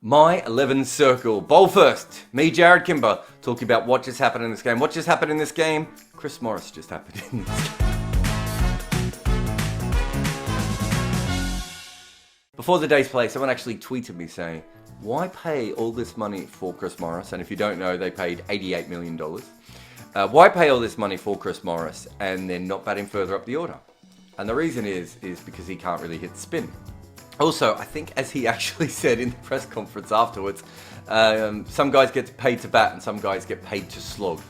My 11 circle. Bowl first. Me, Jarrod, Kimber, talking about what just happened in this game. What just happened in this game? Chris Morris just happened in this game. Before the day's play, someone actually tweeted me saying, why pay all this money for Chris Morris? And if you don't know, they paid $88 million. Why pay all this money for Chris Morris and then not bat him further up the order? And the reason is because he can't really hit spin. Also, I think as he actually said in the press conference afterwards, some guys get paid to bat and some guys get paid to slog.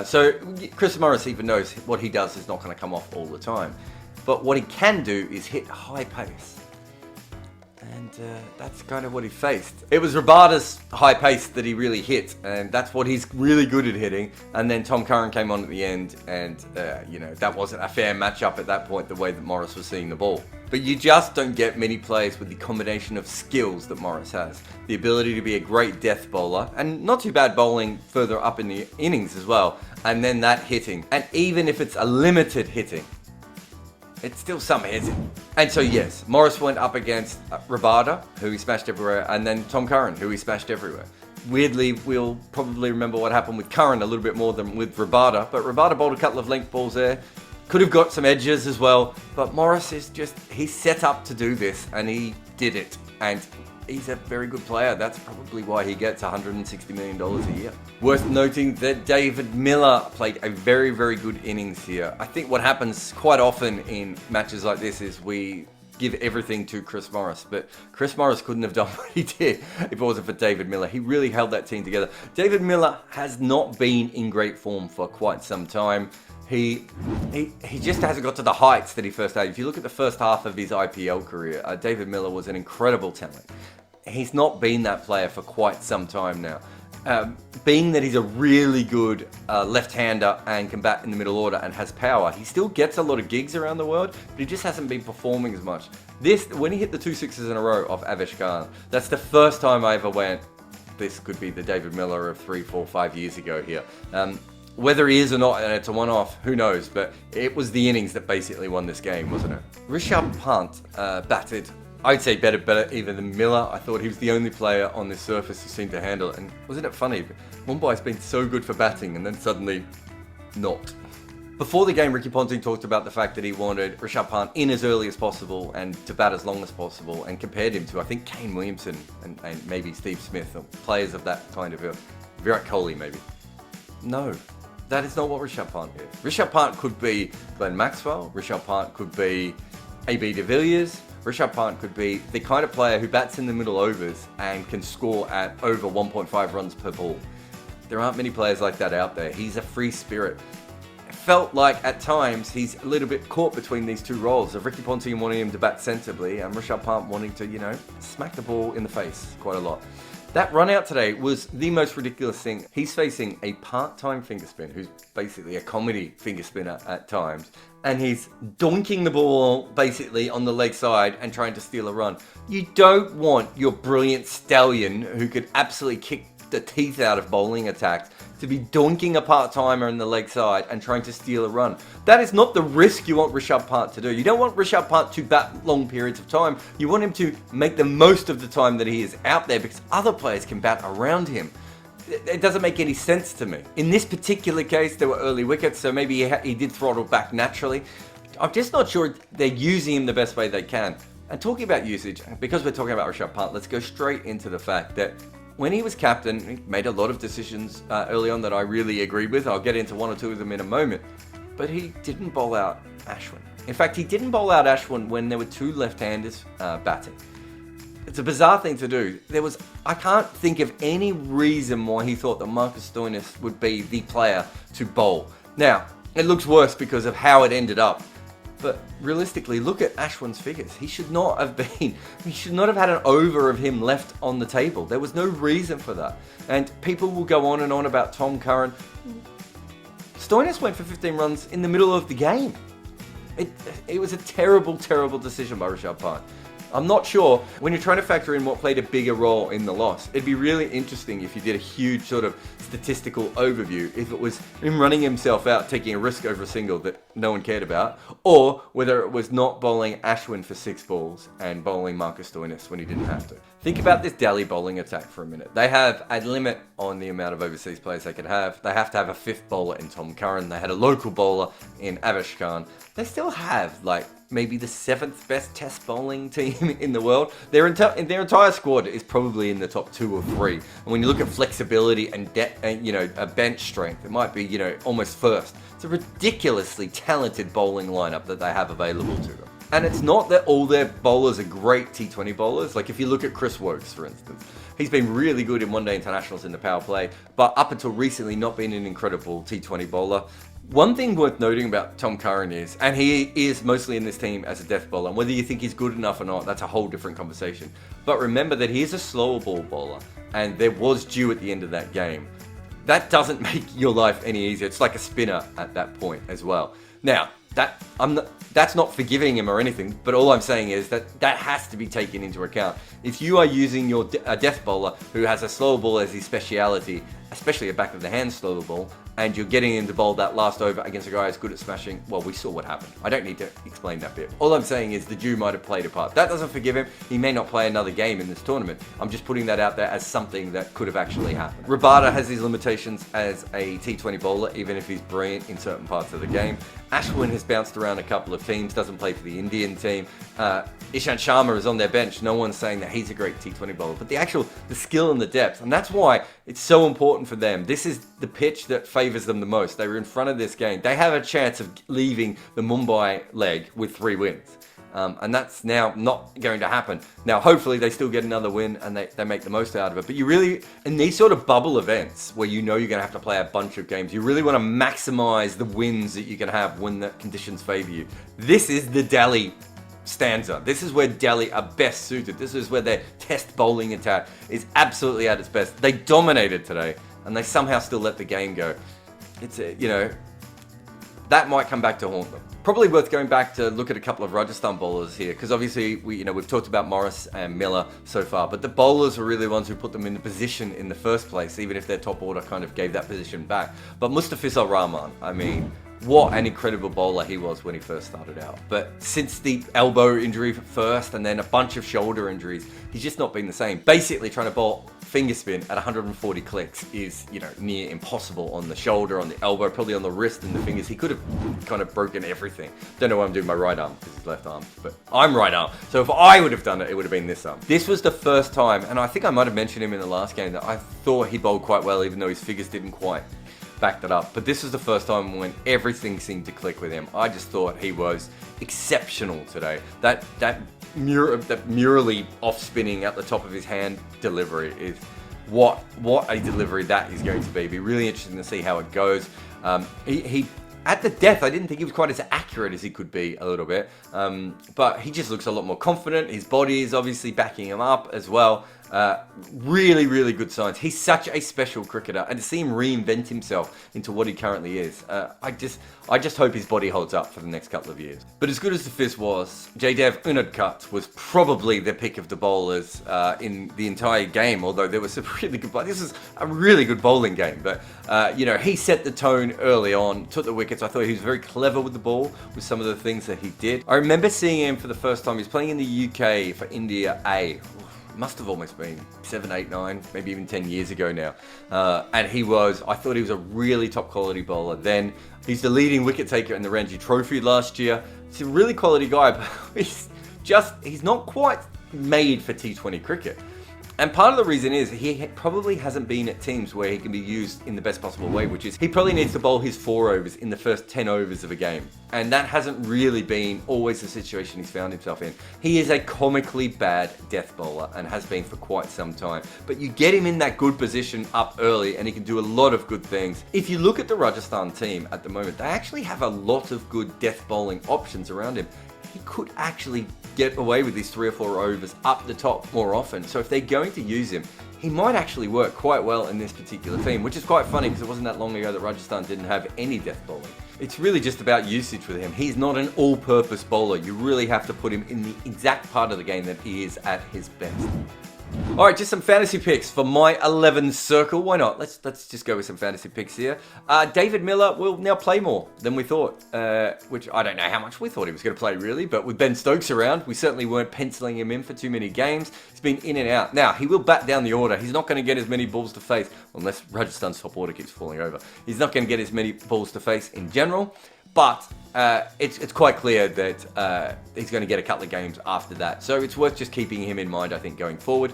So Chris Morris even knows what he does is not going to come off all the time. But what he can do is hit high pace. And that's kind of what he faced. It was Rabada's high pace that he really hit, and that's what he's really good at hitting. And then Tom Curran came on at the end, and that wasn't a fair matchup at that point, the way that Morris was seeing the ball. But you just don't get many players with the combination of skills that Morris has. The ability to be a great death bowler, and not too bad bowling further up in the innings as well. And then that hitting. And even if it's a limited hitting, it's still some hitting. And so yes, Morris went up against Rabada, who he smashed everywhere, and then Tom Curran, who he smashed everywhere. Weirdly, we'll probably remember what happened with Curran a little bit more than with Rabada, but Rabada bowled a couple of length balls there. Could have got some edges as well, but Morris is he's set up to do this, and he did it. And he's a very good player. That's probably why he gets $160 million a year. Worth noting that David Miller played a very, very good innings here. I think what happens quite often in matches like this is we give everything to Chris Morris, but Chris Morris couldn't have done what he did if it wasn't for David Miller. He really held that team together. David Miller has not been in great form for quite some time. He just hasn't got to the heights that he first had. If you look at the first half of his IPL career, David Miller was an incredible talent. He's not been that player for quite some time now. Being that he's a really good left-hander and can bat in the middle order and has power, he still gets a lot of gigs around the world, but he just hasn't been performing as much. When he hit the 2 sixes in a row off Avesh Khan, that's the first time I ever went, this could be the David Miller of 3, 4, 5 years ago here. Whether he is or not, and it's a one-off, who knows, but it was the innings that basically won this game, wasn't it? Rishabh Pant batted, I'd say better even than Miller. I thought he was the only player on this surface who seemed to handle it, and wasn't it funny? Mumbai's been so good for batting, and then suddenly, not. Before the game, Ricky Ponting talked about the fact that he wanted Rishabh Pant in as early as possible and to bat as long as possible, and compared him to, I think, Kane Williamson and maybe Steve Smith, or players of that kind of Virat Kohli maybe. No. That is not what Rishabh Pant is. Rishabh Pant could be Glenn Maxwell. Rishabh Pant could be AB de Villiers. Rishabh Pant could be the kind of player who bats in the middle overs and can score at over 1.5 runs per ball. There aren't many players like that out there. He's a free spirit. It felt like at times he's a little bit caught between these two roles of Ricky Ponting wanting him to bat sensibly and Rishabh Pant wanting to, smack the ball in the face quite a lot. That run out today was the most ridiculous thing. He's facing a part-time finger spin, who's basically a comedy finger spinner at times, and he's donking the ball basically on the leg side and trying to steal a run. You don't want your brilliant stallion, who could absolutely kick the teeth out of bowling attacks, to be donking a part-timer in the leg side and trying to steal a run. That is not the risk you want Rishabh Pant to do. You don't want Rishabh Pant to bat long periods of time. You want him to make the most of the time that he is out there, because other players can bat around him. It doesn't make any sense to me. In this particular case, there were early wickets, so maybe he did throttle back naturally. I'm just not sure they're using him the best way they can. And talking about usage, because we're talking about Rishabh Pant, let's go straight into the fact that when he was captain, he made a lot of decisions early on that I really agreed with. I'll get into one or two of them in a moment. But he didn't bowl out Ashwin. In fact, he didn't bowl out Ashwin when there were two left-handers batting. It's a bizarre thing to do. I can't think of any reason why he thought that Marcus Stoinis would be the player to bowl. Now, it looks worse because of how it ended up. But realistically, look at Ashwin's figures. He should not have had an over of him left on the table. There was no reason for that. And people will go on and on about Tom Curran. Stoinis went for 15 runs in the middle of the game. It was a terrible, terrible decision by Rishabh Pant. I'm not sure, when you're trying to factor in what played a bigger role in the loss, it'd be really interesting if you did a huge sort of statistical overview, if it was him running himself out, taking a risk over a single that no one cared about, or whether it was not bowling Ashwin for 6 balls and bowling Marcus Stoinis when he didn't have to. Think about this Delhi bowling attack for a minute. They have a limit on the amount of overseas players they can have. They have to have a fifth bowler in Tom Curran. They had a local bowler in Avesh Khan. They still have, like, maybe the 7th best test bowling team in the world. Their entire squad is probably in the top 2 or 3. And when you look at flexibility and depth, and, you know, a bench strength, it might be, you know, almost first. It's a ridiculously talented bowling lineup that they have available to them. And it's not that all their bowlers are great T20 bowlers. Like if you look at Chris Wokes, for instance, he's been really good in one-day internationals in the power play, but up until recently not been an incredible T20 bowler. One thing worth noting about Tom Curran is, and he is mostly in this team as a death bowler, and whether you think he's good enough or not, that's a whole different conversation. But remember that he is a slower ball bowler, and there was dew at the end of that game. That doesn't make your life any easier. It's like a spinner at that point as well. Now, that's not forgiving him or anything, but all I'm saying is that has to be taken into account. If you are using a death bowler who has a slow ball as his speciality, especially a back of the hand slow ball, and you're getting him to bowl that last over against a guy who's good at smashing, well, we saw what happened. I don't need to explain that bit. All I'm saying is the dew might have played a part. That doesn't forgive him. He may not play another game in this tournament. I'm just putting that out there as something that could have actually happened. Rabada has his limitations as a T20 bowler, even if he's brilliant in certain parts of the game. Ashwin has bounced around a couple of teams, doesn't play for the Indian team. Ishant Sharma is on their bench. No one's saying that he's a great T20 bowler, but the skill and the depth, and that's why it's so important for them. This is the pitch that favours them the most. They were in front of this game. They have a chance of leaving the Mumbai leg with 3 wins. And that's now not going to happen. Now, hopefully they still get another win and they make the most out of it. But you really, in these sort of bubble events where you know you're going to have to play a bunch of games, you really want to maximize the wins that you can have when the conditions favor you. This is the Delhi stanza. This is where Delhi are best suited. This is where their test bowling attack is absolutely at its best. They dominated today and they somehow still let the game go. It's, you know, that might come back to haunt them. Probably worth going back to look at a couple of Rajasthan bowlers here, because obviously we've talked about Morris and Miller so far, but the bowlers were really the ones who put them in the position in the first place, even if their top order kind of gave that position back. But Mustafiz Rahman, I mean, what an incredible bowler he was when he first started out. But since the elbow injury first and then a bunch of shoulder injuries, he's just not been the same. Basically trying to bowl finger spin at 140 clicks is, you know, near impossible on the shoulder, on the elbow, probably on the wrist and the fingers. He could have kind of broken everything. Don't know why I'm doing my right arm because it's left arm, but I'm right arm. So if I would have done it, it would have been this arm. This was the first time, and I think I might have mentioned him in the last game, that I thought he bowled quite well, even though his figures didn't quite back that up. But this was the first time when everything seemed to click with him. I just thought he was exceptional today. That murally off spinning at the top of his hand delivery is what a delivery that is going to be. Be really interesting to see how it goes. He at the death, I didn't think he was quite as accurate as he could be a little bit, but he just looks a lot more confident. His body is obviously backing him up as well. Really, really good signs. He's such a special cricketer, and to see him reinvent himself into what he currently is, I just hope his body holds up for the next couple of years. But as good as the fizz was, Jaydev Unadkat was probably the pick of the bowlers in the entire game, although there was some really good. This was a really good bowling game, but he set the tone early on, took the wickets. I thought he was very clever with the ball, with some of the things that he did. I remember seeing him for the first time. He was playing in the UK for India A. Must have almost been 7, 8, 9, maybe even 10 years ago now. And I thought he was a really top quality bowler then. He's the leading wicket taker in the Ranji Trophy last year. He's a really quality guy, but he's not quite made for T20 cricket. And part of the reason is he probably hasn't been at teams where he can be used in the best possible way, which is he probably needs to bowl his 4 overs in the first 10 overs of a game. And that hasn't really been always the situation he's found himself in. He is a comically bad death bowler and has been for quite some time. But you get him in that good position up early and he can do a lot of good things. If you look at the Rajasthan team at the moment, they actually have a lot of good death bowling options around him. He could actually get away with these 3 or 4 overs up the top more often. So if they're going to use him, he might actually work quite well in this particular team, which is quite funny because it wasn't that long ago that Rajasthan didn't have any death bowling. It's really just about usage with him. He's not an all-purpose bowler. You really have to put him in the exact part of the game that he is at his best. All right, just some fantasy picks for my 11 circle. Why not? Let's just go with some fantasy picks here. David Miller will now play more than we thought, which I don't know how much we thought he was going to play really, but with Ben Stokes around, we certainly weren't penciling him in for too many games. He's been in and out. Now, he will bat down the order. He's not going to get as many balls to face, unless Rajasthan's top order keeps falling over. He's not going to get as many balls to face in general. But it's quite clear that he's going to get a couple of games after that. So it's worth just keeping him in mind, I think, going forward.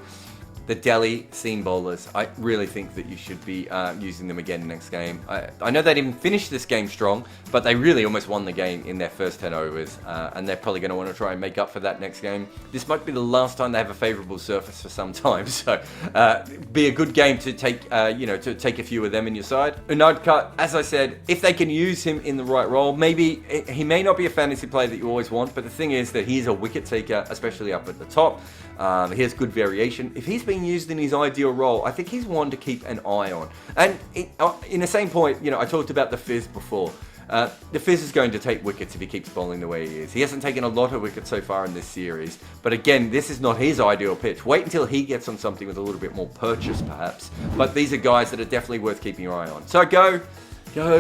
The Delhi seam bowlers, I really think that you should be using them again next game. I know they didn't finish this game strong, but they really almost won the game in their first 10 overs. And they're probably going to want to try and make up for that next game. This might be the last time they have a favourable surface for some time. So be a good game to take, to take a few of them in your side. Unadkat, as I said, if they can use him in the right role, maybe he may not be a fantasy player that you always want, but the thing is that he's a wicket taker, especially up at the top. He has good variation. If he's being used in his ideal role, I think he's one to keep an eye on. And in the same point, I talked about the Fizz before. The Fizz is going to take wickets if he keeps bowling the way he is. He hasn't taken a lot of wickets so far in this series. But again, this is not his ideal pitch. Wait until he gets on something with a little bit more purchase, perhaps. But these are guys that are definitely worth keeping your eye on. So go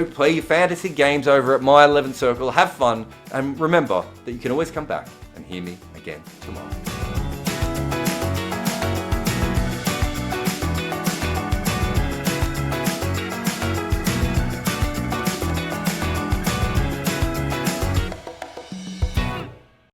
play your fantasy games over at My 11 Circle. Have fun. And remember that you can always come back and hear me again tomorrow.